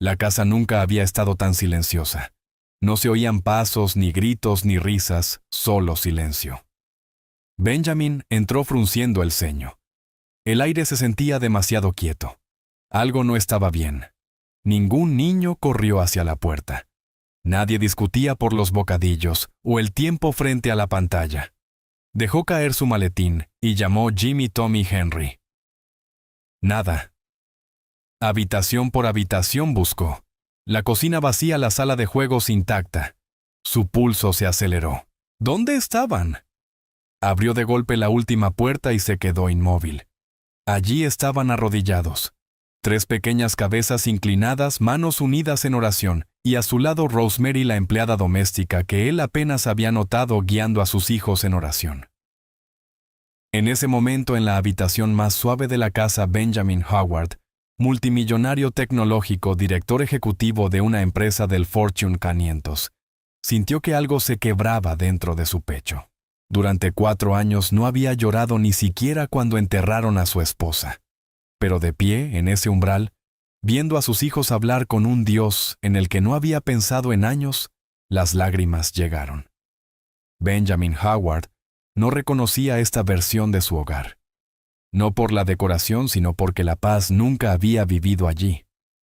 La casa nunca había estado tan silenciosa. No se oían pasos, ni gritos, ni risas, solo silencio. Benjamin entró frunciendo el ceño. El aire se sentía demasiado quieto. Algo no estaba bien. Ningún niño corrió hacia la puerta. Nadie discutía por los bocadillos o el tiempo frente a la pantalla. Dejó caer su maletín y llamó Jimmy, Tommy, Henry. Nada. Habitación por habitación buscó. La cocina vacía, la sala de juegos intacta. Su pulso se aceleró. ¿Dónde estaban? Abrió de golpe la última puerta y se quedó inmóvil. Allí estaban arrodillados. 3 pequeñas cabezas inclinadas, manos unidas en oración, y a su lado Rosemary, la empleada doméstica que él apenas había notado guiando a sus hijos en oración. En ese momento, en la habitación más suave de la casa, Benjamin Howard, multimillonario tecnológico, director ejecutivo de una empresa del Fortune 500, sintió que algo se quebraba dentro de su pecho. Durante 4 años no había llorado ni siquiera cuando enterraron a su esposa. Pero de pie, en ese umbral, viendo a sus hijos hablar con un Dios en el que no había pensado en años, las lágrimas llegaron. Benjamin Howard no reconocía esta versión de su hogar. No por la decoración, sino porque la paz nunca había vivido allí.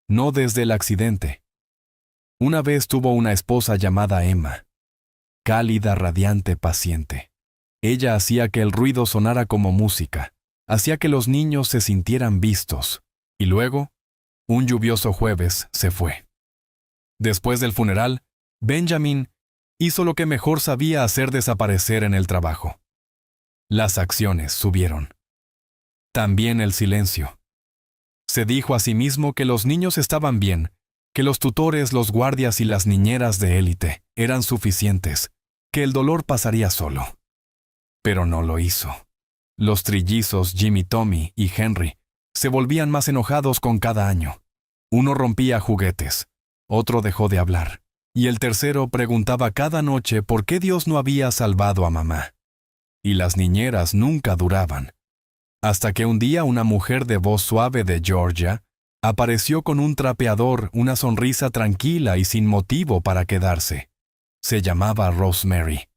No desde el accidente. Una vez tuvo una esposa llamada Emma. Cálida, radiante, paciente. Ella hacía que el ruido sonara como música. Hacía que los niños se sintieran vistos. Y luego, un lluvioso jueves, se fue. Después del funeral, Benjamin hizo lo que mejor sabía hacer: desaparecer en el trabajo. Las acciones subieron. También el silencio. Se dijo a sí mismo que los niños estaban bien, que los tutores, los guardias y las niñeras de élite eran suficientes, que el dolor pasaría solo. Pero no lo hizo. Los trillizos Jimmy, Tommy y Henry se volvían más enojados con cada año. Uno rompía juguetes, otro dejó de hablar, y el tercero preguntaba cada noche por qué Dios no había salvado a mamá. Y las niñeras nunca duraban. Hasta que un día una mujer de voz suave de Georgia apareció con un trapeador, una sonrisa tranquila y sin motivo para quedarse. Se llamaba Rosemary.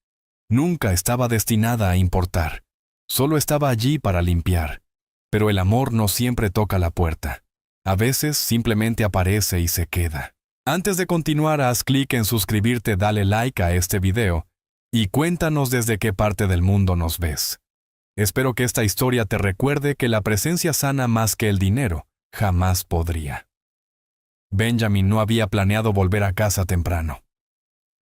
Nunca estaba destinada a importar. Solo estaba allí para limpiar. Pero el amor no siempre toca la puerta. A veces simplemente aparece y se queda. Antes de continuar, haz clic en suscribirte, dale like a este video y cuéntanos desde qué parte del mundo nos ves. Espero que esta historia te recuerde que la presencia sana más que el dinero jamás podría. Benjamin no había planeado volver a casa temprano.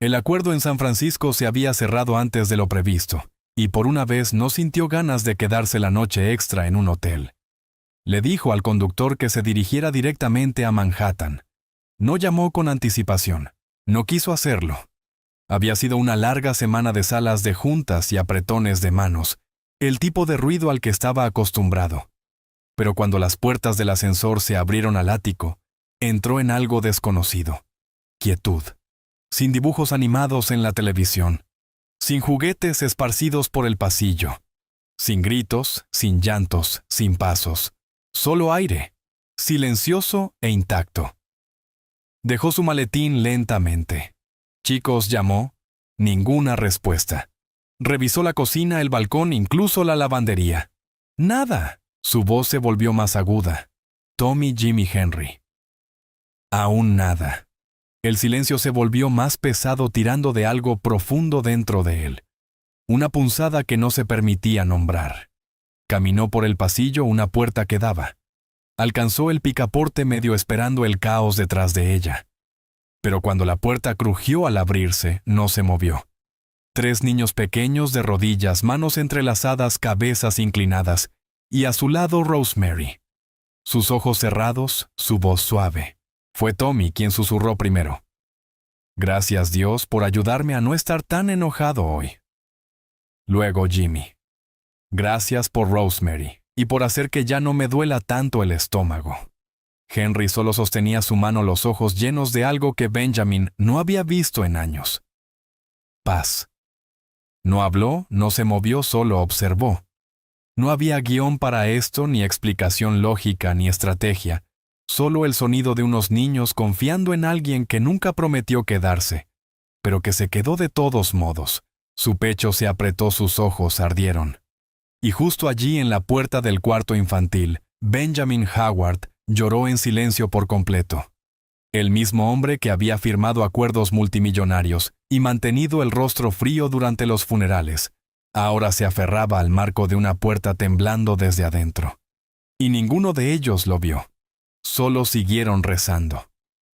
El acuerdo en San Francisco se había cerrado antes de lo previsto, y por una vez no sintió ganas de quedarse la noche extra en un hotel. Le dijo al conductor que se dirigiera directamente a Manhattan. No llamó con anticipación. No quiso hacerlo. Había sido una larga semana de salas de juntas y apretones de manos, el tipo de ruido al que estaba acostumbrado. Pero cuando las puertas del ascensor se abrieron al ático, entró en algo desconocido. Quietud. Sin dibujos animados en la televisión. Sin juguetes esparcidos por el pasillo. Sin gritos, sin llantos, sin pasos. Solo aire. Silencioso e intacto. Dejó su maletín lentamente. Chicos, llamó. Ninguna respuesta. Revisó la cocina, el balcón, incluso la lavandería. Nada. Su voz se volvió más aguda. Tommy, Jimmy, Henry. Aún nada. El silencio se volvió más pesado, tirando de algo profundo dentro de él. Una punzada que no se permitía nombrar. Caminó por el pasillo, una puerta que daba. Alcanzó el picaporte medio esperando el caos detrás de ella. Pero cuando la puerta crujió al abrirse, no se movió. 3 niños pequeños de rodillas, manos entrelazadas, cabezas inclinadas, y a su lado Rosemary. Sus ojos cerrados, su voz suave. Fue Tommy quien susurró primero. Gracias, Dios, por ayudarme a no estar tan enojado hoy. Luego Jimmy. Gracias por Rosemary, y por hacer que ya no me duela tanto el estómago. Henry solo sostenía su mano, los ojos llenos de algo que Benjamin no había visto en años. Paz. No habló, no se movió, solo observó. No había guión para esto, ni explicación lógica, ni estrategia. Solo el sonido de unos niños confiando en alguien que nunca prometió quedarse, pero que se quedó de todos modos. Su pecho se apretó, sus ojos ardieron. Y justo allí, en la puerta del cuarto infantil, Benjamin Howard lloró en silencio por completo. El mismo hombre que había firmado acuerdos multimillonarios y mantenido el rostro frío durante los funerales, ahora se aferraba al marco de una puerta temblando desde adentro. Y ninguno de ellos lo vio. Solo siguieron rezando.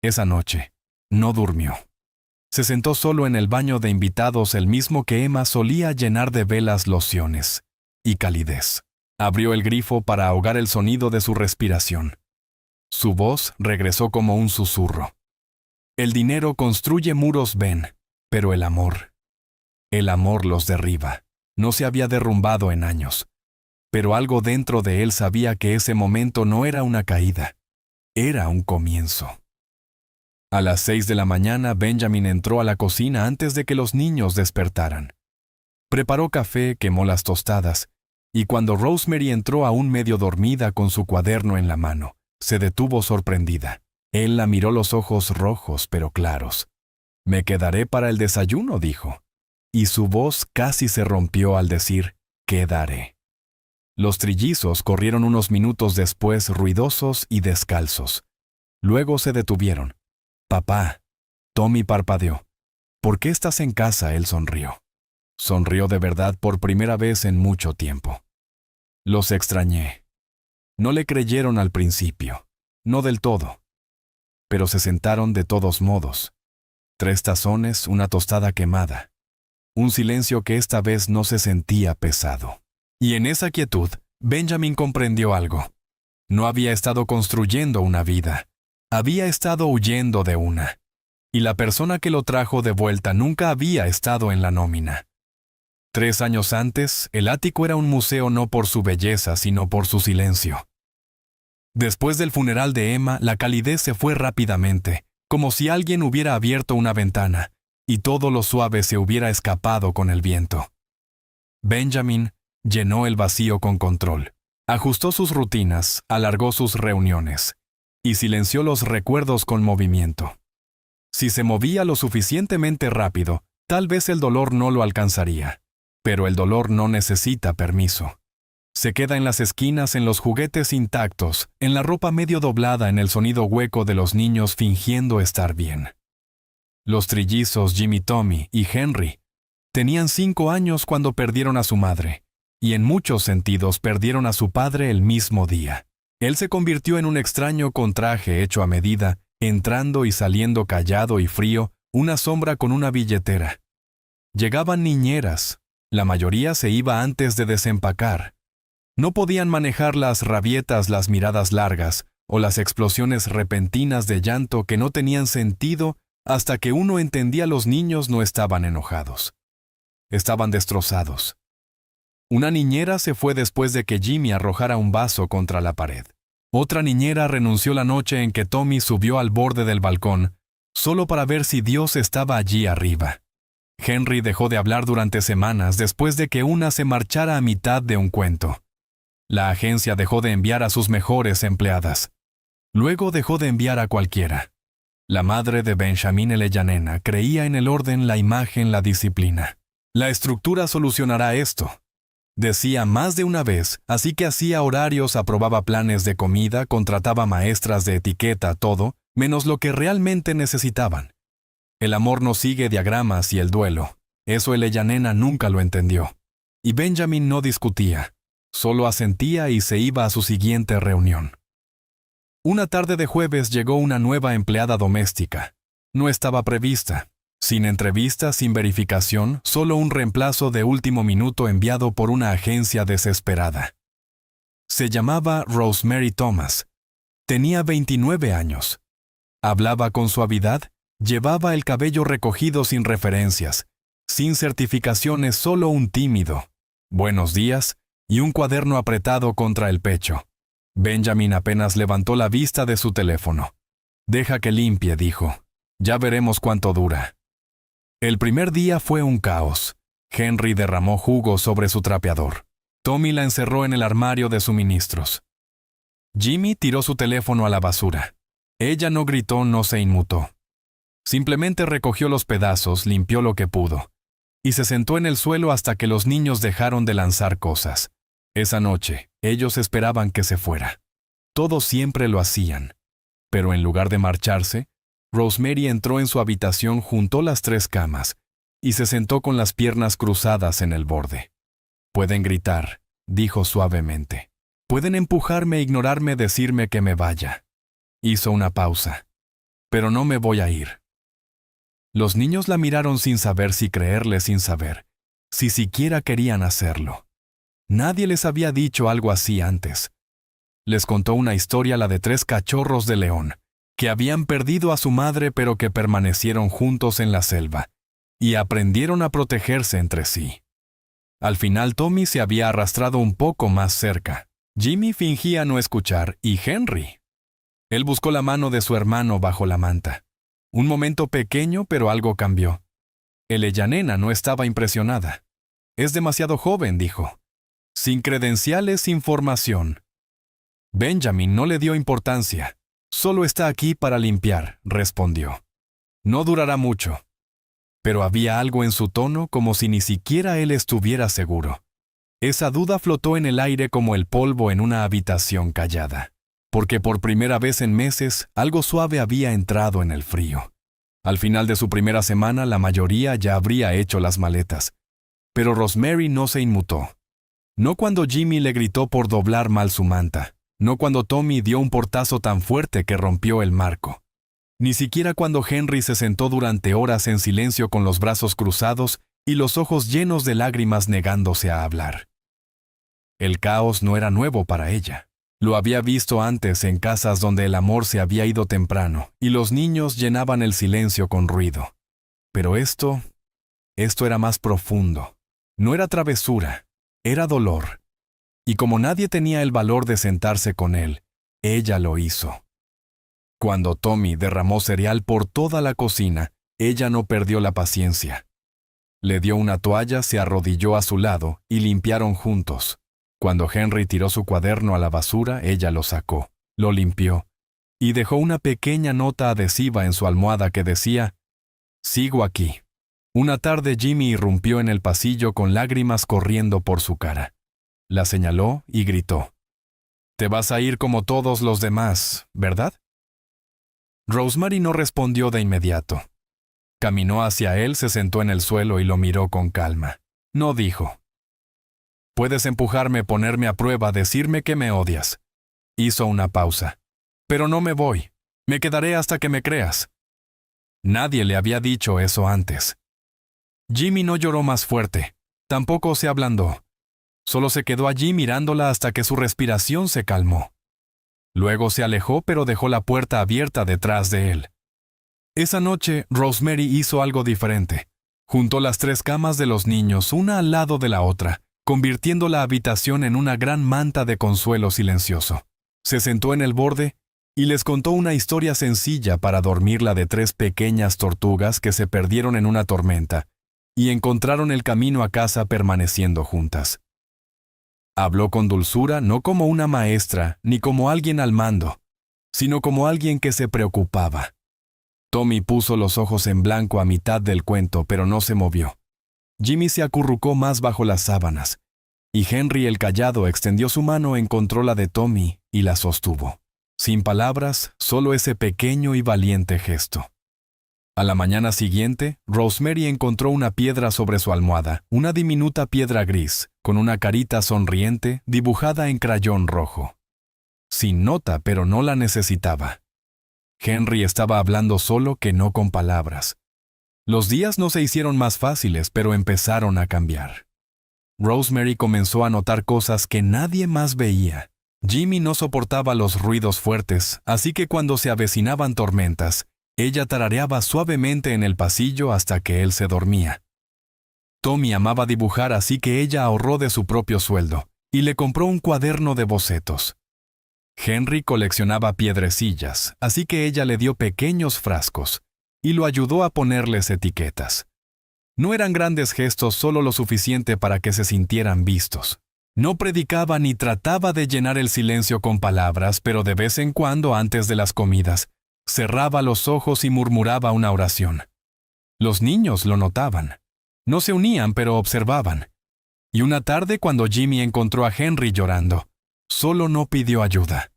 Esa noche, no durmió. Se sentó solo en el baño de invitados, el mismo que Emma solía llenar de velas, lociones y calidez. Abrió el grifo para ahogar el sonido de su respiración. Su voz regresó como un susurro. El dinero construye muros, Ben, pero el amor los derriba. No se había derrumbado en años, pero algo dentro de él sabía que ese momento no era una caída, era un comienzo. A las 6 de la mañana, Benjamin entró a la cocina antes de que los niños despertaran. Preparó café, quemó las tostadas, y cuando Rosemary entró aún medio dormida con su cuaderno en la mano, se detuvo sorprendida. Él la miró, los ojos rojos pero claros. «Me quedaré para el desayuno», dijo, y su voz casi se rompió al decir «quedaré». Los trillizos corrieron unos minutos después, ruidosos y descalzos. Luego se detuvieron. «Papá», Tommy parpadeó. «¿Por qué estás en casa?», él sonrió. Sonrió de verdad por primera vez en mucho tiempo. «Los extrañé». No le creyeron al principio, no del todo. Pero se sentaron de todos modos. 3 tazones, una tostada quemada. Un silencio que esta vez no se sentía pesado. Y en esa quietud, Benjamin comprendió algo. No había estado construyendo una vida. Había estado huyendo de una. Y la persona que lo trajo de vuelta nunca había estado en la nómina. 3 años antes, el ático era un museo no por su belleza, sino por su silencio. Después del funeral de Emma, la calidez se fue rápidamente, como si alguien hubiera abierto una ventana, y todo lo suave se hubiera escapado con el viento. Benjamin llenó el vacío con control, ajustó sus rutinas, alargó sus reuniones, y silenció los recuerdos con movimiento. Si se movía lo suficientemente rápido, tal vez el dolor no lo alcanzaría. Pero el dolor no necesita permiso. Se queda en las esquinas, en los juguetes intactos, en la ropa medio doblada, en el sonido hueco de los niños fingiendo estar bien. Los trillizos Jimmy, Tommy y Henry tenían 5 años cuando perdieron a su madre, y en muchos sentidos perdieron a su padre el mismo día. Él se convirtió en un extraño con traje hecho a medida, entrando y saliendo callado y frío, una sombra con una billetera. Llegaban niñeras. La mayoría se iba antes de desempacar. No podían manejar las rabietas, las miradas largas o las explosiones repentinas de llanto que no tenían sentido hasta que uno entendía: los niños no estaban enojados. Estaban destrozados. Una niñera se fue después de que Jimmy arrojara un vaso contra la pared. Otra niñera renunció la noche en que Tommy subió al borde del balcón, solo para ver si Dios estaba allí arriba. Henry dejó de hablar durante semanas después de que una se marchara a mitad de un cuento. La agencia dejó de enviar a sus mejores empleadas. Luego dejó de enviar a cualquiera. La madre de Benjamin Elyanena creía en el orden, la imagen, la disciplina. La estructura solucionará esto, decía más de una vez, así que hacía horarios, aprobaba planes de comida, contrataba maestras de etiqueta, todo, menos lo que realmente necesitaban. El amor no sigue diagramas y el duelo. Eso Elyanena nunca lo entendió. Y Benjamin no discutía. Solo asentía y se iba a su siguiente reunión. Una tarde de jueves llegó una nueva empleada doméstica. No estaba prevista. Sin entrevista, sin verificación, solo un reemplazo de último minuto enviado por una agencia desesperada. Se llamaba Rosemary Thomas. Tenía 29 años. Hablaba con suavidad. Llevaba el cabello recogido sin referencias, sin certificaciones, solo un tímido «buenos días» y un cuaderno apretado contra el pecho. Benjamin apenas levantó la vista de su teléfono. «Deja que limpie», dijo. «Ya veremos cuánto dura». El primer día fue un caos. Henry derramó jugo sobre su trapeador. Tommy la encerró en el armario de suministros. Jimmy tiró su teléfono a la basura. Ella no gritó, no se inmutó. Simplemente recogió los pedazos, limpió lo que pudo, y se sentó en el suelo hasta que los niños dejaron de lanzar cosas. Esa noche, ellos esperaban que se fuera. Todos siempre lo hacían. Pero en lugar de marcharse, Rosemary entró en su habitación, juntó las 3 camas y se sentó con las piernas cruzadas en el borde. «Pueden gritar», dijo suavemente. «Pueden empujarme, ignorarme, decirme que me vaya». Hizo una pausa. «Pero no me voy a ir». Los niños la miraron sin saber si creerle, sin saber si siquiera querían hacerlo. Nadie les había dicho algo así antes. Les contó una historia, la de 3 cachorros de león, que habían perdido a su madre pero que permanecieron juntos en la selva, y aprendieron a protegerse entre sí. Al final Tommy se había arrastrado un poco más cerca. Jimmy fingía no escuchar, y Henry. Él buscó la mano de su hermano bajo la manta. Un momento pequeño, pero algo cambió. Ella nena no estaba impresionada. «Es demasiado joven», dijo. «Sin credenciales, sin formación». Benjamin no le dio importancia. «Solo está aquí para limpiar», respondió. «No durará mucho». Pero había algo en su tono, como si ni siquiera él estuviera seguro. Esa duda flotó en el aire como el polvo en una habitación callada. Porque por primera vez en meses, algo suave había entrado en el frío. Al final de su primera semana, la mayoría ya habría hecho las maletas. Pero Rosemary no se inmutó. No cuando Jimmy le gritó por doblar mal su manta. No cuando Tommy dio un portazo tan fuerte que rompió el marco. Ni siquiera cuando Henry se sentó durante horas en silencio con los brazos cruzados y los ojos llenos de lágrimas negándose a hablar. El caos no era nuevo para ella. Lo había visto antes en casas donde el amor se había ido temprano y los niños llenaban el silencio con ruido. Pero esto era más profundo. No era travesura, era dolor. Y como nadie tenía el valor de sentarse con él, ella lo hizo. Cuando Tommy derramó cereal por toda la cocina, ella no perdió la paciencia. Le dio una toalla, se arrodilló a su lado y limpiaron juntos. Cuando Henry tiró su cuaderno a la basura, ella lo sacó, lo limpió y dejó una pequeña nota adhesiva en su almohada que decía: «Sigo aquí». Una tarde Jimmy irrumpió en el pasillo con lágrimas corriendo por su cara. La señaló y gritó: «Te vas a ir como todos los demás, ¿verdad?». Rosemary no respondió de inmediato. Caminó hacia él, se sentó en el suelo y lo miró con calma. No dijo: «Puedes empujarme, ponerme a prueba, decirme que me odias». Hizo una pausa. «Pero no me voy. Me quedaré hasta que me creas». Nadie le había dicho eso antes. Jimmy no lloró más fuerte. Tampoco se ablandó. Solo se quedó allí mirándola hasta que su respiración se calmó. Luego se alejó, pero dejó la puerta abierta detrás de él. Esa noche, Rosemary hizo algo diferente. Juntó las 3 camas de los niños, una al lado de la otra, convirtiendo la habitación en una gran manta de consuelo silencioso. Se sentó en el borde y les contó una historia sencilla para dormir, la de 3 pequeñas tortugas que se perdieron en una tormenta y encontraron el camino a casa permaneciendo juntas. Habló con dulzura, no como una maestra ni como alguien al mando, sino como alguien que se preocupaba. Tommy puso los ojos en blanco a mitad del cuento, pero no se movió. Jimmy se acurrucó más bajo las sábanas, y Henry el callado extendió su mano, encontró la de Tommy y la sostuvo. Sin palabras, solo ese pequeño y valiente gesto. A la mañana siguiente, Rosemary encontró una piedra sobre su almohada, una diminuta piedra gris, con una carita sonriente dibujada en crayón rojo. Sin nota, pero no la necesitaba. Henry estaba hablando solo, que no con palabras. Los días no se hicieron más fáciles, pero empezaron a cambiar. Rosemary comenzó a notar cosas que nadie más veía. Jimmy no soportaba los ruidos fuertes, así que cuando se avecinaban tormentas, ella tarareaba suavemente en el pasillo hasta que él se dormía. Tommy amaba dibujar, así que ella ahorró de su propio sueldo y le compró un cuaderno de bocetos. Henry coleccionaba piedrecillas, así que ella le dio pequeños frascos y lo ayudó a ponerles etiquetas. No eran grandes gestos, solo lo suficiente para que se sintieran vistos. No predicaba ni trataba de llenar el silencio con palabras, pero de vez en cuando, antes de las comidas, cerraba los ojos y murmuraba una oración. Los niños lo notaban. No se unían, pero observaban. Y una tarde, cuando Jimmy encontró a Henry llorando, solo no pidió ayuda.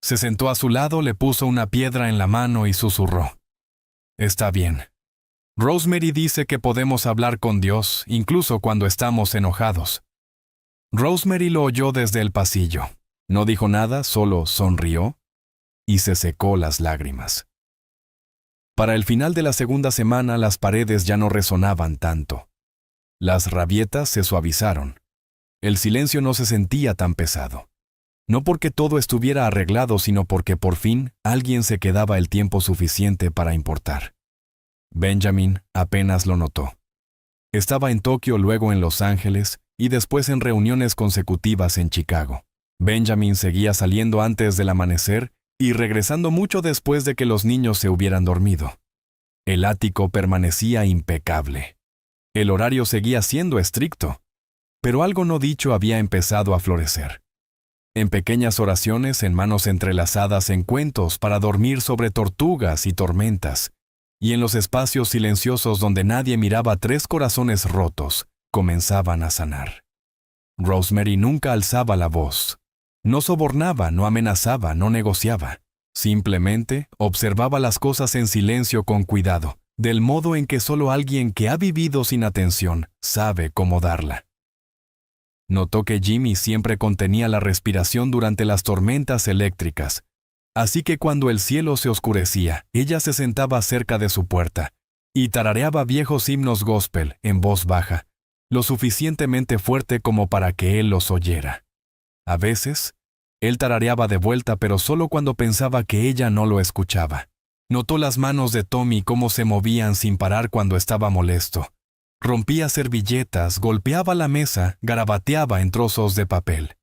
Se sentó a su lado, le puso una piedra en la mano y susurró: «Está bien. Rosemary dice que podemos hablar con Dios, incluso cuando estamos enojados». Rosemary lo oyó desde el pasillo. No dijo nada, solo sonrió y se secó las lágrimas. Para el final de la segunda semana, las paredes ya no resonaban tanto. Las rabietas se suavizaron. El silencio no se sentía tan pesado. No porque todo estuviera arreglado, sino porque por fin alguien se quedaba el tiempo suficiente para importar. Benjamin apenas lo notó. Estaba en Tokio, luego en Los Ángeles y después en reuniones consecutivas en Chicago. Benjamin seguía saliendo antes del amanecer y regresando mucho después de que los niños se hubieran dormido. El ático permanecía impecable. El horario seguía siendo estricto, pero algo no dicho había empezado a florecer. En pequeñas oraciones, en manos entrelazadas en cuentos para dormir sobre tortugas y tormentas, y en los espacios silenciosos donde nadie miraba, 3 corazones rotos comenzaban a sanar. Rosemary nunca alzaba la voz. No sobornaba, no amenazaba, no negociaba. Simplemente observaba las cosas en silencio con cuidado, del modo en que solo alguien que ha vivido sin atención sabe cómo darla. Notó que Jimmy siempre contenía la respiración durante las tormentas eléctricas, así que cuando el cielo se oscurecía, ella se sentaba cerca de su puerta y tarareaba viejos himnos gospel en voz baja, lo suficientemente fuerte como para que él los oyera. A veces, él tarareaba de vuelta, pero solo cuando pensaba que ella no lo escuchaba. Notó las manos de Tommy cómo se movían sin parar cuando estaba molesto. Rompía servilletas, golpeaba la mesa, garabateaba en trozos de papel.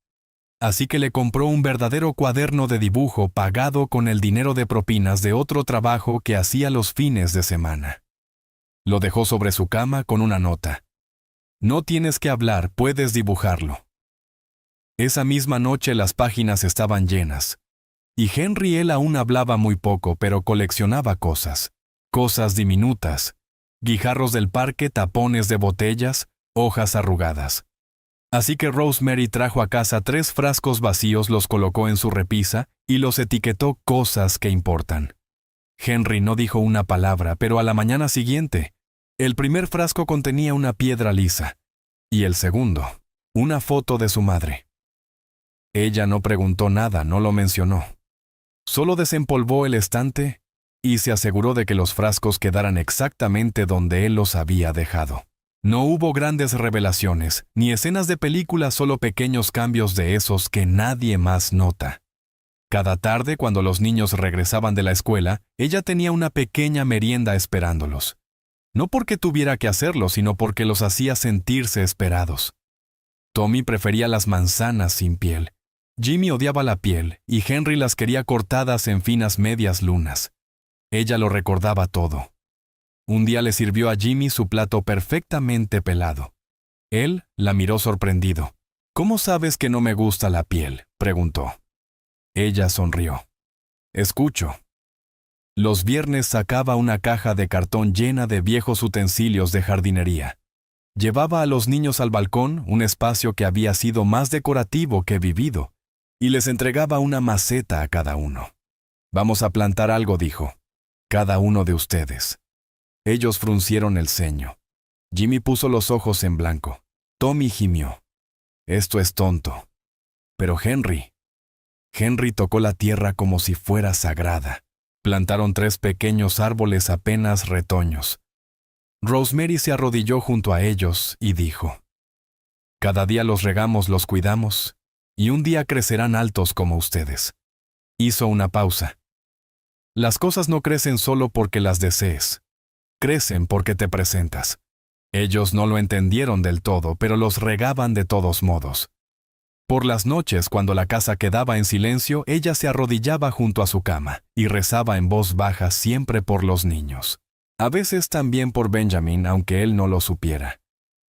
Así que le compró un verdadero cuaderno de dibujo pagado con el dinero de propinas de otro trabajo que hacía los fines de semana. Lo dejó sobre su cama con una nota: «No tienes que hablar, puedes dibujarlo». Esa misma noche las páginas estaban llenas. Y Henry, él aún hablaba muy poco, pero coleccionaba cosas diminutas, guijarros del parque, tapones de botellas, hojas arrugadas. Así que Rosemary trajo a casa 3 frascos vacíos, los colocó en su repisa y los etiquetó cosas que importan. Henry no dijo una palabra, pero a la mañana siguiente, el primer frasco contenía una piedra lisa y el segundo, una foto de su madre. Ella no preguntó nada, no lo mencionó. Solo desempolvó el estante y se aseguró de que los frascos quedaran exactamente donde él los había dejado. No hubo grandes revelaciones, ni escenas de película, solo pequeños cambios de esos que nadie más nota. Cada tarde, cuando los niños regresaban de la escuela, ella tenía una pequeña merienda esperándolos. No porque tuviera que hacerlo, sino porque los hacía sentirse esperados. Tommy prefería las manzanas sin piel. Jimmy odiaba la piel y Henry las quería cortadas en finas medias lunas. Ella lo recordaba todo. Un día le sirvió a Jimmy su plato perfectamente pelado. Él la miró sorprendido. «¿Cómo sabes que no me gusta la piel?», preguntó. Ella sonrió. «Escucho». Los viernes sacaba una caja de cartón llena de viejos utensilios de jardinería. Llevaba a los niños al balcón, un espacio que había sido más decorativo que vivido, y les entregaba una maceta a cada uno. «Vamos a plantar algo», dijo. «Cada uno de ustedes». Ellos fruncieron el ceño. Jimmy puso los ojos en blanco. Tommy gimió. «Esto es tonto». Pero Henry tocó la tierra como si fuera sagrada. Plantaron 3 pequeños árboles apenas retoños. Rosemary se arrodilló junto a ellos y dijo: «Cada día los regamos, los cuidamos, y un día crecerán altos como ustedes». Hizo una pausa. «Las cosas no crecen solo porque las desees. Crecen porque te presentas». Ellos no lo entendieron del todo, pero los regaban de todos modos. Por las noches, cuando la casa quedaba en silencio, ella se arrodillaba junto a su cama y rezaba en voz baja siempre por los niños. A veces también por Benjamin, aunque él no lo supiera.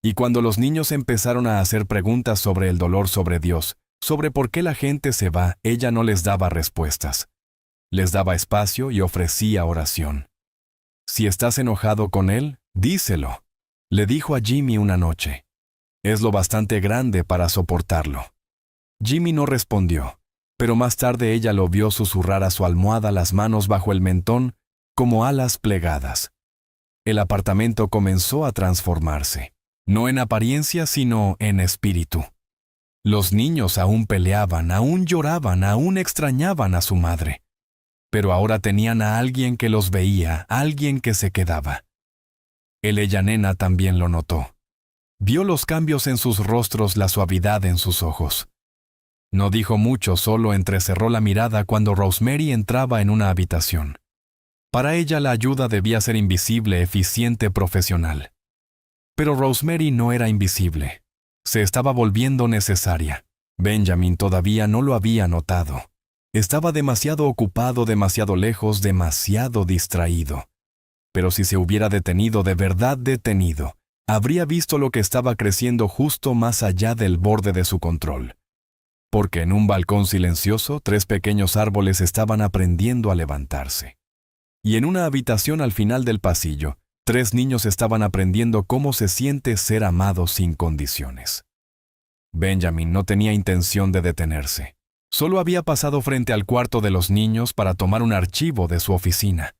Y cuando los niños empezaron a hacer preguntas sobre el dolor sobre Dios, sobre por qué la gente se va, ella no les daba respuestas. Les daba espacio y ofrecía oración. Si estás enojado con él, díselo, le dijo a Jimmy una noche. Es lo bastante grande para soportarlo. Jimmy no respondió, pero más tarde ella lo vio susurrar a su almohada, las manos bajo el mentón, como alas plegadas. El apartamento comenzó a transformarse, no en apariencia sino en espíritu. Los niños aún peleaban, aún lloraban, aún extrañaban a su madre. Pero ahora tenían a alguien que los veía, alguien que se quedaba. Ella nena también lo notó. Vio los cambios en sus rostros, la suavidad en sus ojos. No dijo mucho, solo entrecerró la mirada cuando Rosemary entraba en una habitación. Para ella la ayuda debía ser invisible, eficiente, profesional. Pero Rosemary no era invisible. Se estaba volviendo necesaria. Benjamin todavía no lo había notado. Estaba demasiado ocupado, demasiado lejos, demasiado distraído. Pero si se hubiera detenido, de verdad detenido, habría visto lo que estaba creciendo justo más allá del borde de su control. Porque en un balcón silencioso, 3 pequeños árboles estaban aprendiendo a levantarse. Y en una habitación al final del pasillo, 3 niños estaban aprendiendo cómo se siente ser amados sin condiciones. Benjamin no tenía intención de detenerse. Solo había pasado frente al cuarto de los niños para tomar un archivo de su oficina.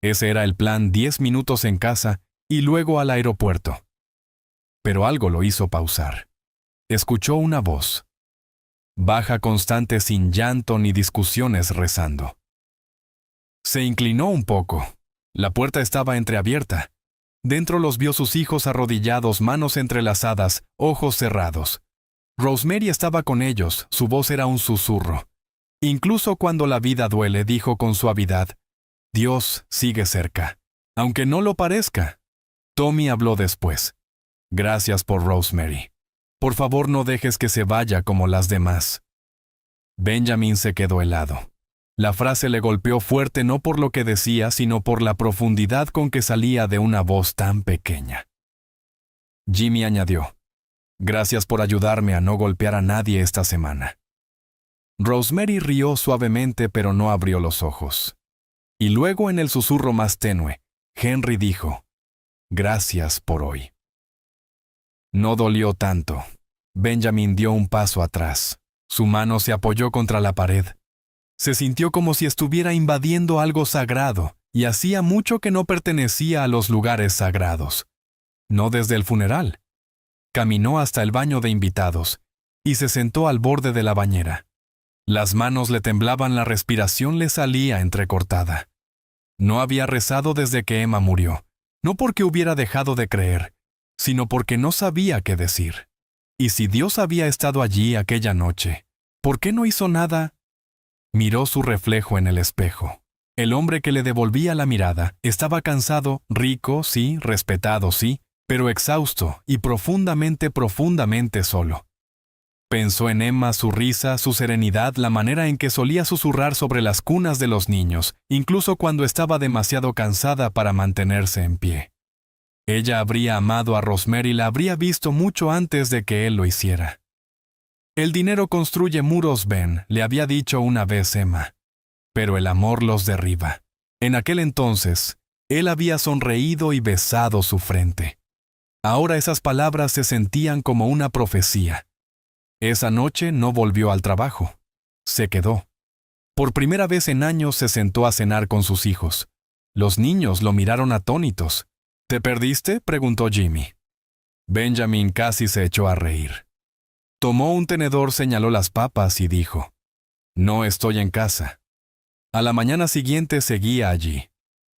Ese era el plan: 10 minutos en casa y luego al aeropuerto. Pero algo lo hizo pausar. Escuchó una voz. Baja, constante, sin llanto ni discusiones, rezando. Se inclinó un poco. La puerta estaba entreabierta. Dentro los vio sus hijos arrodillados, manos entrelazadas, ojos cerrados. Rosemary estaba con ellos, su voz era un susurro. Incluso cuando la vida duele, dijo con suavidad, Dios sigue cerca, aunque no lo parezca. Tommy habló después. Gracias por Rosemary. Por favor, no dejes que se vaya como las demás. Benjamin se quedó helado. La frase le golpeó fuerte, no por lo que decía, sino por la profundidad con que salía de una voz tan pequeña. Jimmy añadió, gracias por ayudarme a no golpear a nadie esta semana. Rosemary rió suavemente, pero no abrió los ojos. Y luego, en el susurro más tenue, Henry dijo, gracias por hoy. No dolió tanto. Benjamin dio un paso atrás. Su mano se apoyó contra la pared. Se sintió como si estuviera invadiendo algo sagrado, y hacía mucho que no pertenecía a los lugares sagrados. No desde el funeral. Caminó hasta el baño de invitados, y se sentó al borde de la bañera. Las manos le temblaban, la respiración le salía entrecortada. No había rezado desde que Emma murió, no porque hubiera dejado de creer, sino porque no sabía qué decir. Y si Dios había estado allí aquella noche, ¿por qué no hizo nada? Miró su reflejo en el espejo. El hombre que le devolvía la mirada estaba cansado, rico, sí, respetado, sí, pero exhausto y profundamente, profundamente solo. Pensó en Emma, su risa, su serenidad, la manera en que solía susurrar sobre las cunas de los niños, incluso cuando estaba demasiado cansada para mantenerse en pie. Ella habría amado a Rosemary, la habría visto mucho antes de que él lo hiciera. El dinero construye muros, Ben, le había dicho una vez Emma, pero el amor los derriba. En aquel entonces, él había sonreído y besado su frente. Ahora esas palabras se sentían como una profecía. Esa noche no volvió al trabajo. Se quedó. Por primera vez en años se sentó a cenar con sus hijos. Los niños lo miraron atónitos. ¿Te perdiste?, preguntó Jimmy. Benjamin casi se echó a reír. Tomó un tenedor, señaló las papas y dijo, «No estoy en casa». A la mañana siguiente seguía allí.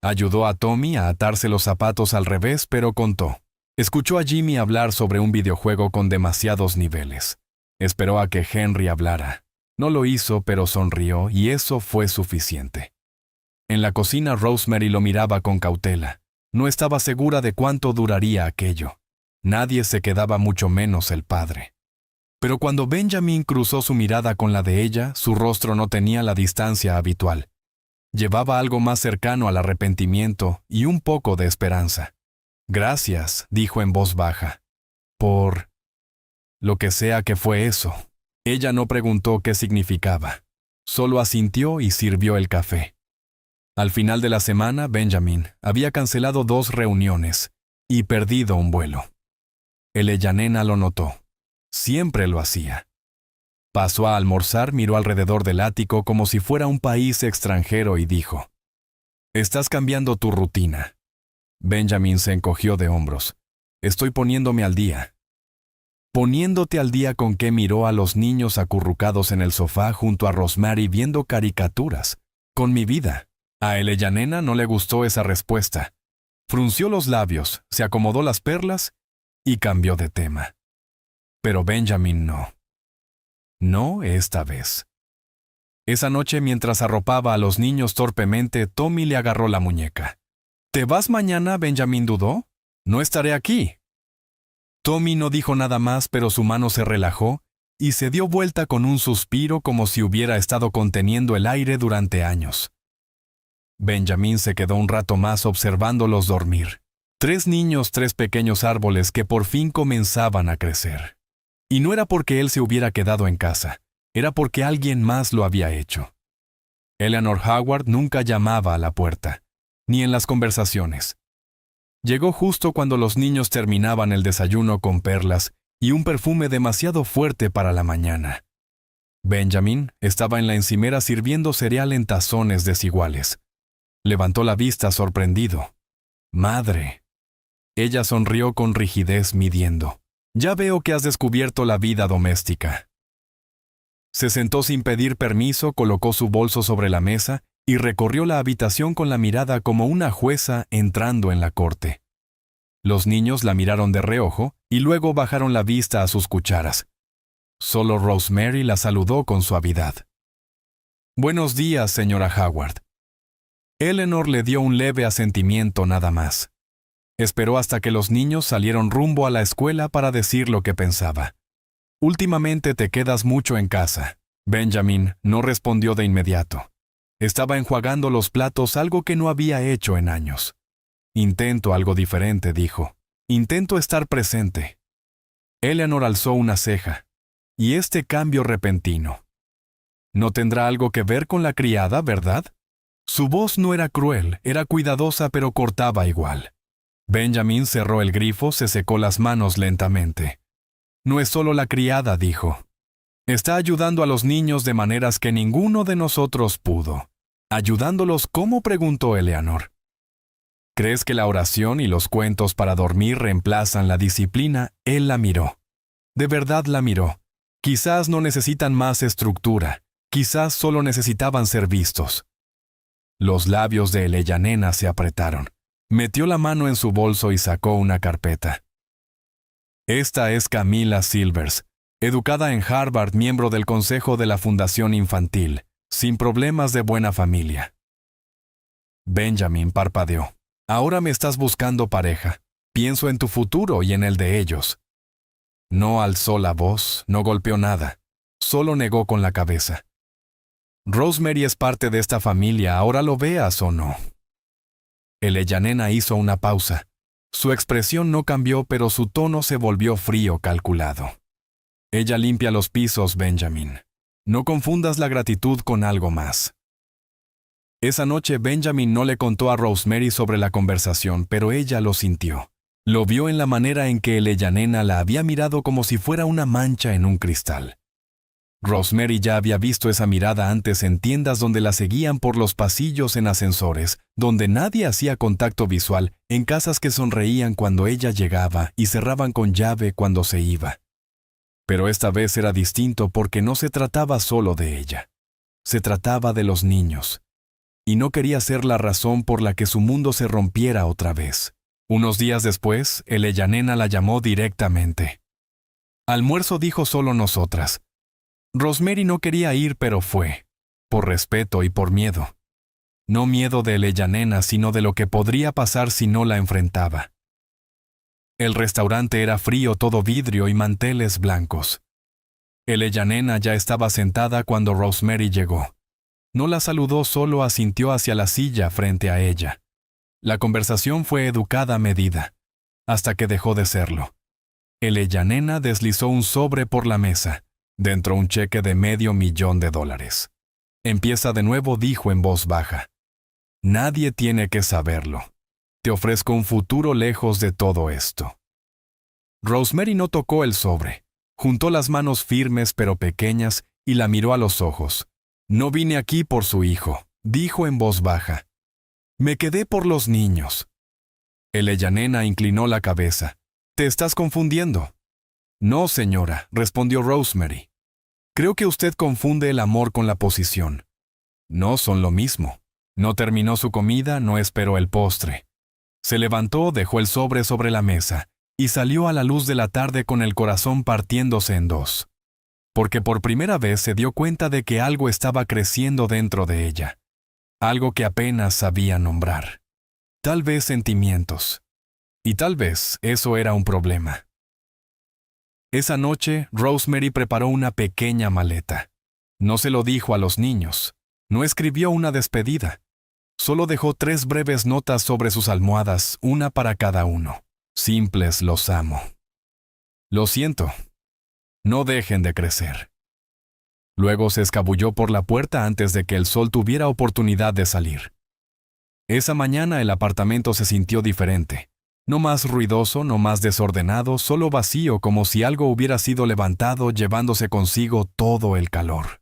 Ayudó a Tommy a atarse los zapatos al revés, pero contó. Escuchó a Jimmy hablar sobre un videojuego con demasiados niveles. Esperó a que Henry hablara. No lo hizo, pero sonrió, y eso fue suficiente. En la cocina, Rosemary lo miraba con cautela. No estaba segura de cuánto duraría aquello. Nadie se quedaba, mucho menos el padre. Pero cuando Benjamin cruzó su mirada con la de ella, su rostro no tenía la distancia habitual. Llevaba algo más cercano al arrepentimiento y un poco de esperanza. «Gracias», dijo en voz baja. por lo que sea que fue eso. Ella no preguntó qué significaba. Solo asintió y sirvió el café. Al final de la semana, Benjamin había cancelado 2 reuniones y perdido un vuelo. Eleyanena lo notó. Siempre lo hacía. Pasó a almorzar, miró alrededor del ático como si fuera un país extranjero y dijo: «Estás cambiando tu rutina». Benjamin se encogió de hombros. «Estoy poniéndome al día». ¿Poniéndote al día con qué? Miró a los niños acurrucados en el sofá junto a Rosemary viendo caricaturas. «Con mi vida». A Eleyanena no le gustó esa respuesta. Frunció los labios, se acomodó las perlas y cambió de tema. Pero Benjamin no. No esta vez. Esa noche, mientras arropaba a los niños torpemente, Tommy le agarró la muñeca. «¿Te vas mañana?» Benjamin dudó. «No estaré aquí». Tommy no dijo nada más, pero su mano se relajó y se dio vuelta con un suspiro como si hubiera estado conteniendo el aire durante años. Benjamin se quedó un rato más observándolos dormir. 3 niños, 3 pequeños árboles que por fin comenzaban a crecer. Y no era porque él se hubiera quedado en casa, era porque alguien más lo había hecho. Eleanor Howard nunca llamaba a la puerta, ni en las conversaciones. Llegó justo cuando los niños terminaban el desayuno con perlas y un perfume demasiado fuerte para la mañana. Benjamin estaba en la encimera sirviendo cereal en tazones desiguales. Levantó la vista sorprendido. «Madre». Ella sonrió con rigidez midiendo. «Ya veo que has descubierto la vida doméstica». Se sentó sin pedir permiso, colocó su bolso sobre la mesa y recorrió la habitación con la mirada como una jueza entrando en la corte. Los niños la miraron de reojo y luego bajaron la vista a sus cucharas. Solo Rosemary la saludó con suavidad. «Buenos días, señora Howard». Eleanor le dio un leve asentimiento nada más. Esperó hasta que los niños salieron rumbo a la escuela para decir lo que pensaba. «Últimamente te quedas mucho en casa». Benjamin no respondió de inmediato. Estaba enjuagando los platos, algo que no había hecho en años. «Intento algo diferente», dijo. «Intento estar presente». Eleanor alzó una ceja. «¿Y este cambio repentino? No tendrá algo que ver con la criada, ¿verdad?» Su voz no era cruel, era cuidadosa, pero cortaba igual. Benjamin cerró el grifo, se secó las manos lentamente. «No es solo la criada», dijo. «Está ayudando a los niños de maneras que ninguno de nosotros pudo». «¿Ayudándolos cómo?», preguntó Eleanor. «¿Crees que la oración y los cuentos para dormir reemplazan la disciplina?». Él la miró. De verdad la miró. Quizás no necesitan más estructura. Quizás solo necesitaban ser vistos. Los labios de Eleyanena se apretaron. Metió la mano en su bolso y sacó una carpeta. «Esta es Camila Silvers, educada en Harvard, miembro del consejo de la Fundación Infantil, sin problemas, de buena familia». Benjamin parpadeó. «Ahora me estás buscando pareja. Pienso en tu futuro y en el de ellos». No alzó la voz, no golpeó nada. Solo negó con la cabeza. «Rosemary es parte de esta familia, ahora lo veas o no». Eleyanena hizo una pausa. Su expresión no cambió, pero su tono se volvió frío, calculado. «Ella limpia los pisos, Benjamin. No confundas la gratitud con algo más». Esa noche Benjamin no le contó a Rosemary sobre la conversación, pero ella lo sintió. Lo vio en la manera en que Eleyanena la había mirado, como si fuera una mancha en un cristal. Rosemary ya había visto esa mirada antes en tiendas donde la seguían por los pasillos, en ascensores, donde nadie hacía contacto visual, en casas que sonreían cuando ella llegaba y cerraban con llave cuando se iba. Pero esta vez era distinto porque no se trataba solo de ella. Se trataba de los niños. Y no quería ser la razón por la que su mundo se rompiera otra vez. Unos días después, Eleyanena la llamó directamente. «Almuerzo», dijo, «solo nosotras». Rosemary no quería ir, pero fue, por respeto y por miedo. No miedo de Eleyanena, sino de lo que podría pasar si no la enfrentaba. El restaurante era frío, todo vidrio y manteles blancos. Eleyanena ya estaba sentada cuando Rosemary llegó. No la saludó, solo asintió hacia la silla frente a ella. La conversación fue educada a medida, hasta que dejó de serlo. Elena deslizó un sobre por la mesa, dentro un cheque de $500,000. Empieza de nuevo, dijo en voz baja. Nadie tiene que saberlo. Te ofrezco un futuro lejos de todo esto. Rosemary no tocó el sobre. Juntó las manos firmes pero pequeñas y la miró a los ojos. No vine aquí por su hijo, dijo en voz baja. Me quedé por los niños. Elena inclinó la cabeza. Te estás confundiendo. No, señora, respondió Rosemary. Creo que usted confunde el amor con la posición. No son lo mismo. No terminó su comida, no esperó el postre. Se levantó, dejó el sobre la mesa y salió a la luz de la tarde con el corazón partiéndose en dos. Porque por primera vez se dio cuenta de que algo estaba creciendo dentro de ella. Algo que apenas sabía nombrar. Tal vez sentimientos. Y tal vez eso era un problema. Esa noche, Rosemary preparó una pequeña maleta. No se lo dijo a los niños. No escribió una despedida. Solo dejó 3 breves notas sobre sus almohadas, una para cada uno. Simples: los amo. Lo siento. No dejen de crecer. Luego se escabulló por la puerta antes de que el sol tuviera oportunidad de salir. Esa mañana el apartamento se sintió diferente. No más ruidoso, no más desordenado, solo vacío, como si algo hubiera sido levantado llevándose consigo todo el calor.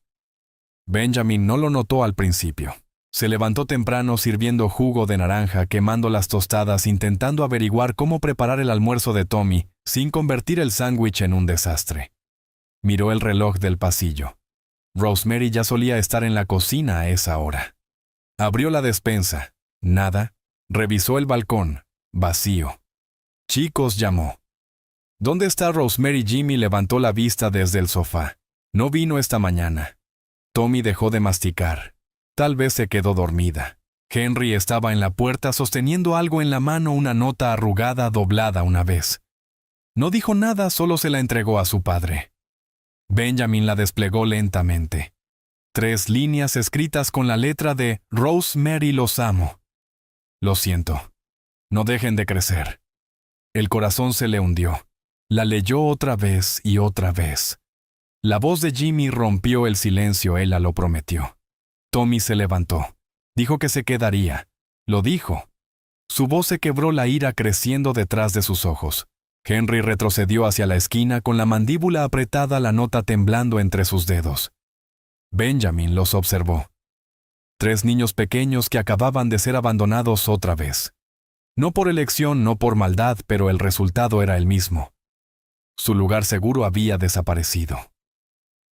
Benjamin no lo notó al principio. Se levantó temprano sirviendo jugo de naranja, quemando las tostadas, intentando averiguar cómo preparar el almuerzo de Tommy sin convertir el sándwich en un desastre. Miró el reloj del pasillo. Rosemary ya solía estar en la cocina a esa hora. Abrió la despensa. Nada. Revisó el balcón. Vacío. Chicos, llamó. ¿Dónde está Rosemary? Jimmy levantó la vista desde el sofá. No vino esta mañana. Tommy dejó de masticar. Tal vez se quedó dormida. Henry estaba en la puerta sosteniendo algo en la mano, una nota arrugada doblada una vez. No dijo nada, solo se la entregó a su padre. Benjamin la desplegó lentamente. 3 líneas escritas con la letra de Rosemary: los amo. Lo siento. No dejen de crecer. El corazón se le hundió. La leyó otra vez y otra vez. La voz de Jimmy rompió el silencio, ella lo prometió. Tommy se levantó. Dijo que se quedaría. Lo dijo. Su voz se quebró, la ira creciendo detrás de sus ojos. Henry retrocedió hacia la esquina con la mandíbula apretada, la nota temblando entre sus dedos. Benjamin los observó. 3 niños pequeños que acababan de ser abandonados otra vez. No por elección, no por maldad, pero el resultado era el mismo. Su lugar seguro había desaparecido.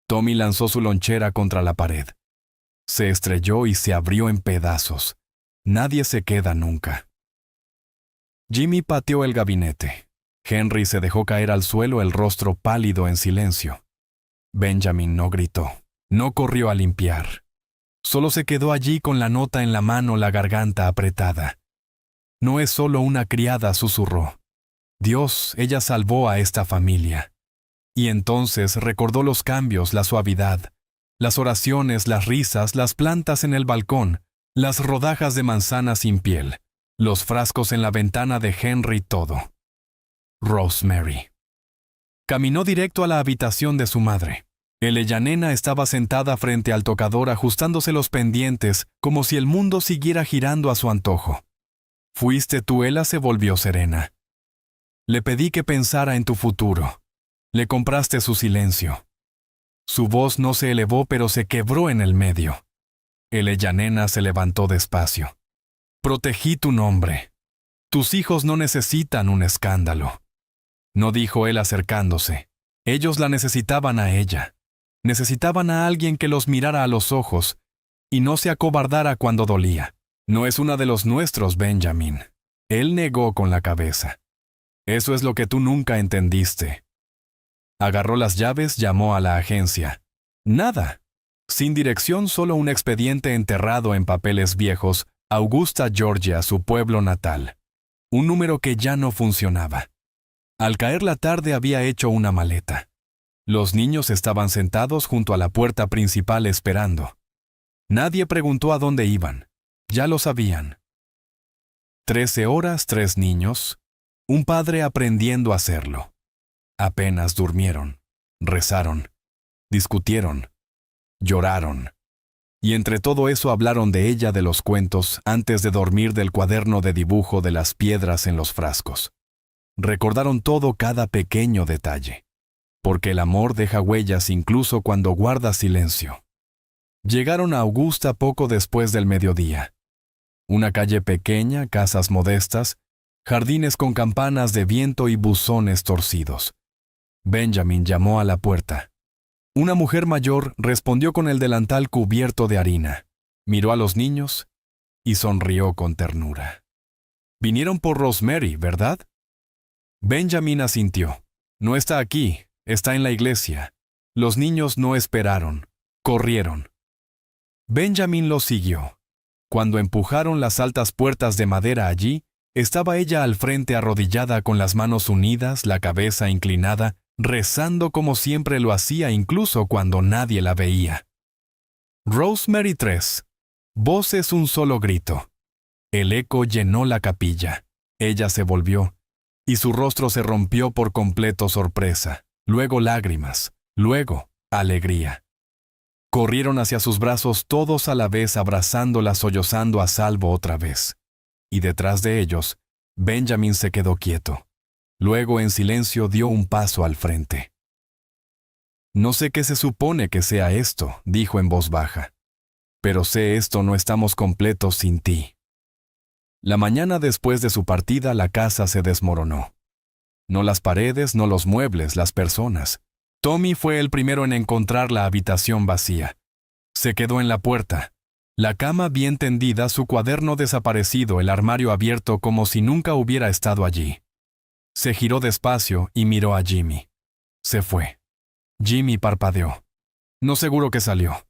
Tommy lanzó su lonchera contra la pared. Se estrelló y se abrió en pedazos. Nadie se queda nunca. Jimmy pateó el gabinete. Henry se dejó caer al suelo, el rostro pálido, en silencio. Benjamin no gritó, no corrió a limpiar. Solo se quedó allí con la nota en la mano, la garganta apretada. No es solo una criada, susurró. Dios, ella salvó a esta familia. Y entonces recordó los cambios, la suavidad, las oraciones, las risas, las plantas en el balcón, las rodajas de manzana sin piel, los frascos en la ventana de Henry, todo. Rosemary. Caminó directo a la habitación de su madre. Elena estaba sentada frente al tocador ajustándose los pendientes, como si el mundo siguiera girando a su antojo. Fuiste tú, ella se volvió serena. Le pedí que pensara en tu futuro. Le compraste su silencio. Su voz no se elevó, pero se quebró en el medio. Elena se levantó despacio. Protegí tu nombre. Tus hijos no necesitan un escándalo. No, dijo él acercándose. Ellos la necesitaban a ella. Necesitaban a alguien que los mirara a los ojos y no se acobardara cuando dolía. No es una de los nuestros, Benjamin. Él negó con la cabeza. Eso es lo que tú nunca entendiste. Agarró las llaves, llamó a la agencia. Nada. Sin dirección, solo un expediente enterrado en papeles viejos, Augusta, Georgia, su pueblo natal. Un número que ya no funcionaba. Al caer la tarde había hecho una maleta. Los niños estaban sentados junto a la puerta principal esperando. Nadie preguntó a dónde iban. Ya lo sabían. 13 horas, 3 niños. Un padre aprendiendo a hacerlo. Apenas durmieron, rezaron, discutieron, lloraron. Y entre todo eso hablaron de ella, de los cuentos, antes de dormir, del cuaderno de dibujo, de las piedras en los frascos. Recordaron todo, cada pequeño detalle. Porque el amor deja huellas incluso cuando guarda silencio. Llegaron a Augusta poco después del mediodía. Una calle pequeña, casas modestas, jardines con campanas de viento y buzones torcidos. Benjamin llamó a la puerta. Una mujer mayor respondió con el delantal cubierto de harina, miró a los niños y sonrió con ternura. «Vinieron por Rosemary, ¿verdad?» Benjamin asintió. «No está aquí, está en la iglesia». Los niños no esperaron, corrieron. Benjamin los siguió. Cuando empujaron las altas puertas de madera allí, estaba ella al frente, arrodillada, con las manos unidas, la cabeza inclinada, rezando como siempre lo hacía, incluso cuando nadie la veía. Rosemary 3. Voces, un solo grito. El eco llenó la capilla. Ella se volvió, y su rostro se rompió por completo. Sorpresa, luego lágrimas, luego alegría. Corrieron hacia sus brazos todos a la vez, abrazándola, sollozando a salvo otra vez. Y detrás de ellos, Benjamin se quedó quieto. Luego, en silencio, dio un paso al frente. «No sé qué se supone que sea esto», dijo en voz baja. «Pero sé esto, no estamos completos sin ti». La mañana después de su partida, la casa se desmoronó. No las paredes, no los muebles, las personas. Tommy fue el primero en encontrar la habitación vacía. Se quedó en la puerta. La cama bien tendida, su cuaderno desaparecido, el armario abierto como si nunca hubiera estado allí. Se giró despacio y miró a Jimmy. Se fue. Jimmy parpadeó. No seguro que salió.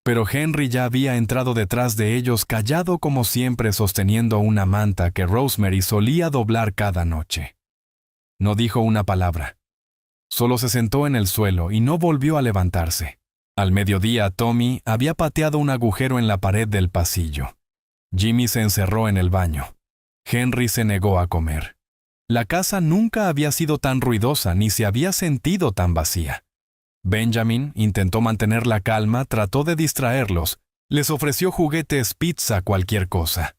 Pero Henry ya había entrado detrás de ellos, callado como siempre, sosteniendo una manta que Rosemary solía doblar cada noche. No dijo una palabra. Solo se sentó en el suelo y no volvió a levantarse. Al mediodía, Tommy había pateado un agujero en la pared del pasillo. Jimmy se encerró en el baño. Henry se negó a comer. La casa nunca había sido tan ruidosa ni se había sentido tan vacía. Benjamin intentó mantener la calma, trató de distraerlos, les ofreció juguetes, pizza, cualquier cosa.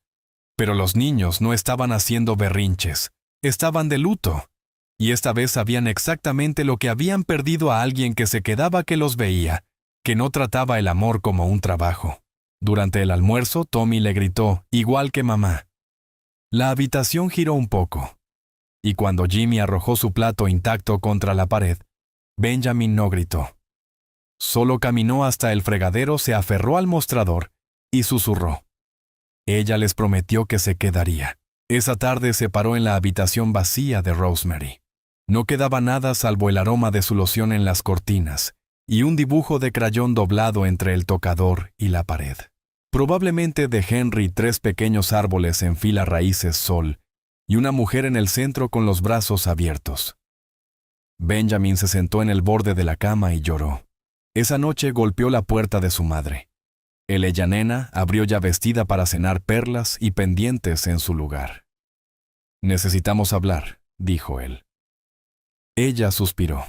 Pero los niños no estaban haciendo berrinches, estaban de luto. Y esta vez sabían exactamente lo que habían perdido: a alguien que se quedaba, que los veía, que no trataba el amor como un trabajo. Durante el almuerzo, Tommy le gritó, igual que mamá. La habitación giró un poco. Y cuando Jimmy arrojó su plato intacto contra la pared, Benjamin no gritó. Solo caminó hasta el fregadero, se aferró al mostrador y susurró. Ella les prometió que se quedaría. Esa tarde se paró en la habitación vacía de Rosemary. No quedaba nada salvo el aroma de su loción en las cortinas y un dibujo de crayón doblado entre el tocador y la pared. Probablemente de Henry, 3 pequeños árboles en fila, raíces, sol, y una mujer en el centro con los brazos abiertos. Benjamin se sentó en el borde de la cama y lloró. Esa noche golpeó la puerta de su madre. Ella nena abrió, ya vestida para cenar, perlas y pendientes en su lugar. «Necesitamos hablar», dijo él. Ella suspiró.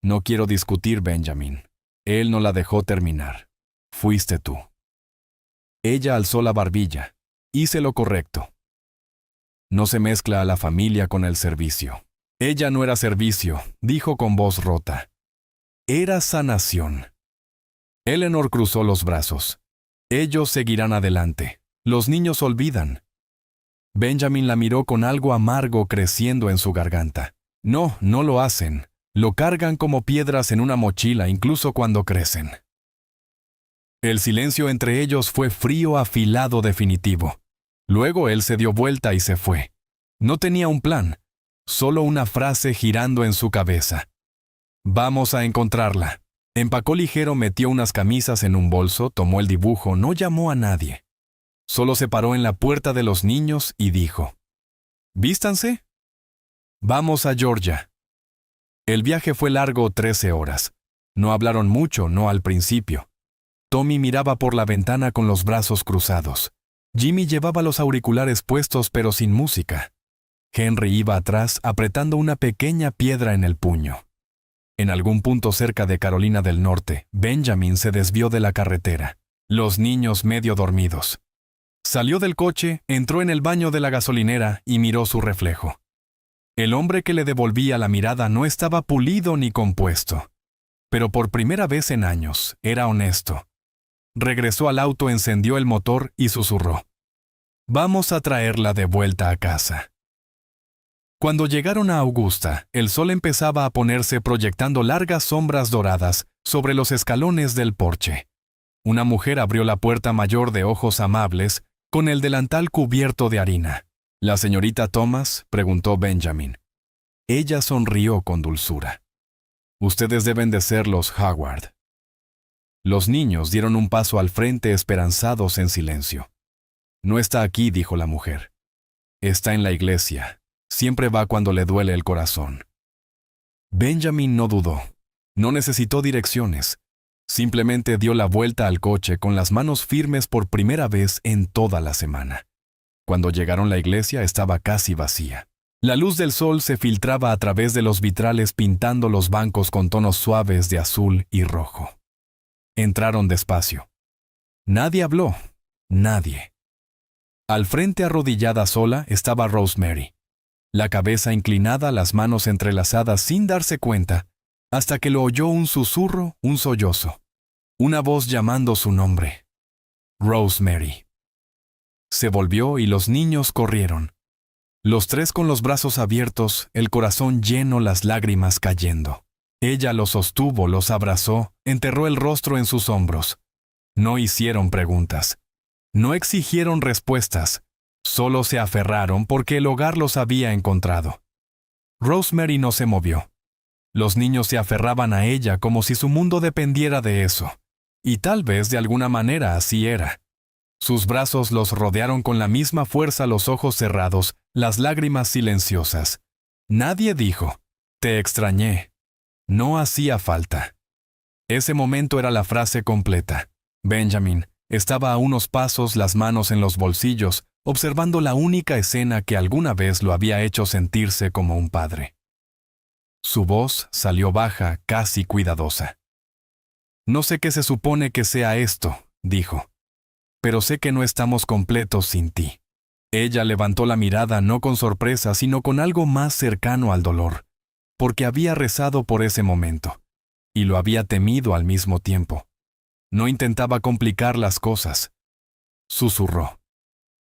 «No quiero discutir, Benjamin». Él no la dejó terminar. «Fuiste tú». Ella alzó la barbilla. «Hice lo correcto». No se mezcla a la familia con el servicio. Ella no era servicio, dijo con voz rota. Era sanación. Eleanor cruzó los brazos. Ellos seguirán adelante. Los niños olvidan. Benjamin la miró con algo amargo creciendo en su garganta. No, no lo hacen. Lo cargan como piedras en una mochila, incluso cuando crecen. El silencio entre ellos fue frío, afilado, definitivo. Luego él se dio vuelta y se fue. No tenía un plan, solo una frase girando en su cabeza. «Vamos a encontrarla». Empacó ligero, metió unas camisas en un bolso, tomó el dibujo, no llamó a nadie. Solo se paró en la puerta de los niños y dijo: «Vístanse. Vamos a Georgia». El viaje fue largo, 13 horas. No hablaron mucho, no al principio. Tommy miraba por la ventana con los brazos cruzados. Jimmy llevaba los auriculares puestos pero sin música. Henry iba atrás apretando una pequeña piedra en el puño. En algún punto cerca de Carolina del Norte, Benjamin se desvió de la carretera, los niños medio dormidos. Salió del coche, entró en el baño de la gasolinera y miró su reflejo. El hombre que le devolvía la mirada no estaba pulido ni compuesto, pero por primera vez en años era honesto. Regresó al auto, encendió el motor y susurró: «Vamos a traerla de vuelta a casa». Cuando llegaron a Augusta, el sol empezaba a ponerse proyectando largas sombras doradas sobre los escalones del porche. Una mujer abrió la puerta mayor de ojos amables, con el delantal cubierto de harina. «¿La señorita Thomas?», preguntó Benjamin. Ella sonrió con dulzura. «Ustedes deben de ser los Howard». Los niños dieron un paso al frente esperanzados en silencio. «No está aquí», dijo la mujer. «Está en la iglesia. Siempre va cuando le duele el corazón». Benjamin no dudó. No necesitó direcciones. Simplemente dio la vuelta al coche con las manos firmes por primera vez en toda la semana. Cuando llegaron, la iglesia estaba casi vacía. La luz del sol se filtraba a través de los vitrales pintando los bancos con tonos suaves de azul y rojo. Entraron despacio. Nadie habló. Nadie. Al frente, arrodillada sola, estaba Rosemary. La cabeza inclinada, las manos entrelazadas sin darse cuenta, hasta que lo oyó un susurro, un sollozo. Una voz llamando su nombre. Rosemary. Se volvió y los niños corrieron. Los tres con los brazos abiertos, el corazón lleno, las lágrimas cayendo. Ella los sostuvo, los abrazó, enterró el rostro en sus hombros. No hicieron preguntas. No exigieron respuestas. Solo se aferraron porque el hogar los había encontrado. Rosemary no se movió. Los niños se aferraban a ella como si su mundo dependiera de eso. Y tal vez de alguna manera así era. Sus brazos los rodearon con la misma fuerza, los ojos cerrados, las lágrimas silenciosas. Nadie dijo: «Te extrañé». No hacía falta. Ese momento era la frase completa. Benjamin estaba a unos pasos, las manos en los bolsillos, observando la única escena que alguna vez lo había hecho sentirse como un padre. Su voz salió baja, casi cuidadosa. «No sé qué se supone que sea esto», dijo, «pero sé que no estamos completos sin ti». Ella levantó la mirada no con sorpresa, sino con algo más cercano al dolor, porque había rezado por ese momento, y lo había temido al mismo tiempo. No intentaba complicar las cosas. Susurró.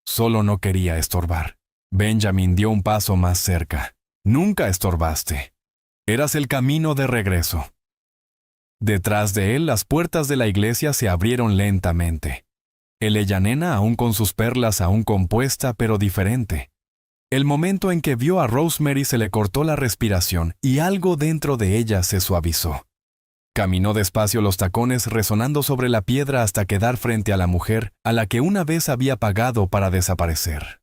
Solo no quería estorbar. Benjamin dio un paso más cerca. «Nunca estorbaste. Eras el camino de regreso». Detrás de él, las puertas de la iglesia se abrieron lentamente. Ella nena, aún con sus perlas, aún compuesta pero diferente. El momento en que vio a Rosemary se le cortó la respiración y algo dentro de ella se suavizó. Caminó despacio, los tacones resonando sobre la piedra hasta quedar frente a la mujer a la que una vez había pagado para desaparecer.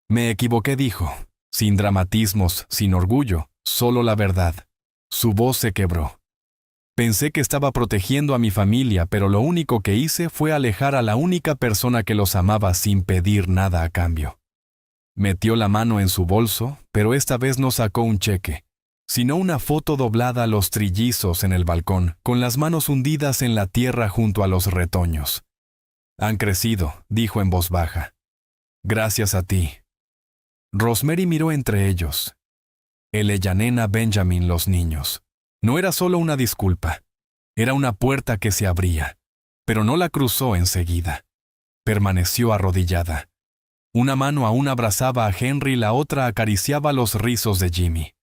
«Me equivoqué», dijo, sin dramatismos, sin orgullo, solo la verdad. Su voz se quebró. «Pensé que estaba protegiendo a mi familia, pero lo único que hice fue alejar a la única persona que los amaba sin pedir nada a cambio». Metió la mano en su bolso, pero esta vez no sacó un cheque, sino una foto doblada a los trillizos en el balcón, con las manos hundidas en la tierra junto a los retoños. «Han crecido», dijo en voz baja. «Gracias a ti». Rosemary miró entre ellos. Ella nena, Benjamin, los niños. No era solo una disculpa. Era una puerta que se abría, pero no la cruzó enseguida. Permaneció arrodillada. Una mano aún abrazaba a Henry, la otra acariciaba los rizos de Jimmy.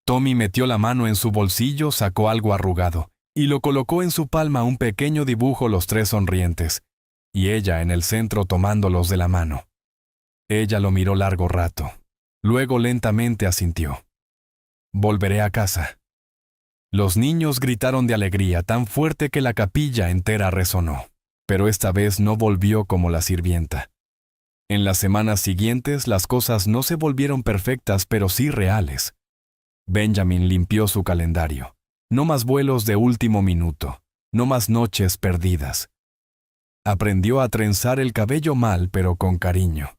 Tommy metió la mano en su bolsillo, sacó algo arrugado, y lo colocó en su palma, un pequeño dibujo, los tres sonrientes, y ella en el centro tomándolos de la mano. Ella lo miró largo rato. Luego lentamente asintió. «Volveré a casa». Los niños gritaron de alegría tan fuerte que la capilla entera resonó, pero esta vez no volvió como la sirvienta. En las semanas siguientes las cosas no se volvieron perfectas, pero sí reales. Benjamin limpió su calendario. No más vuelos de último minuto, no más noches perdidas. Aprendió a trenzar el cabello mal, pero con cariño.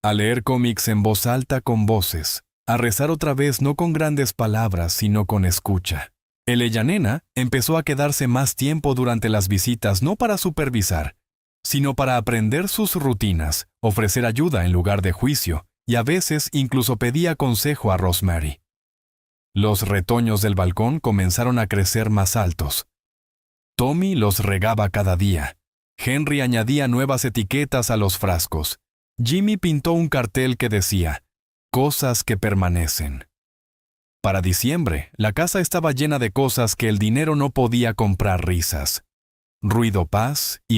a leer cómics en voz alta con voces, a rezar otra vez no con grandes palabras, sino con escucha. El Ellanena empezó a quedarse más tiempo durante las visitas no para supervisar, sino para aprender sus rutinas, ofrecer ayuda en lugar de juicio, y a veces incluso pedía consejo a Rosemary. Los retoños del balcón comenzaron a crecer más altos. Tommy los regaba cada día. Henry añadía nuevas etiquetas a los frascos. Jimmy pintó un cartel que decía, «Cosas que permanecen». Para diciembre, la casa estaba llena de cosas que el dinero no podía comprar: risas, ruido, paz y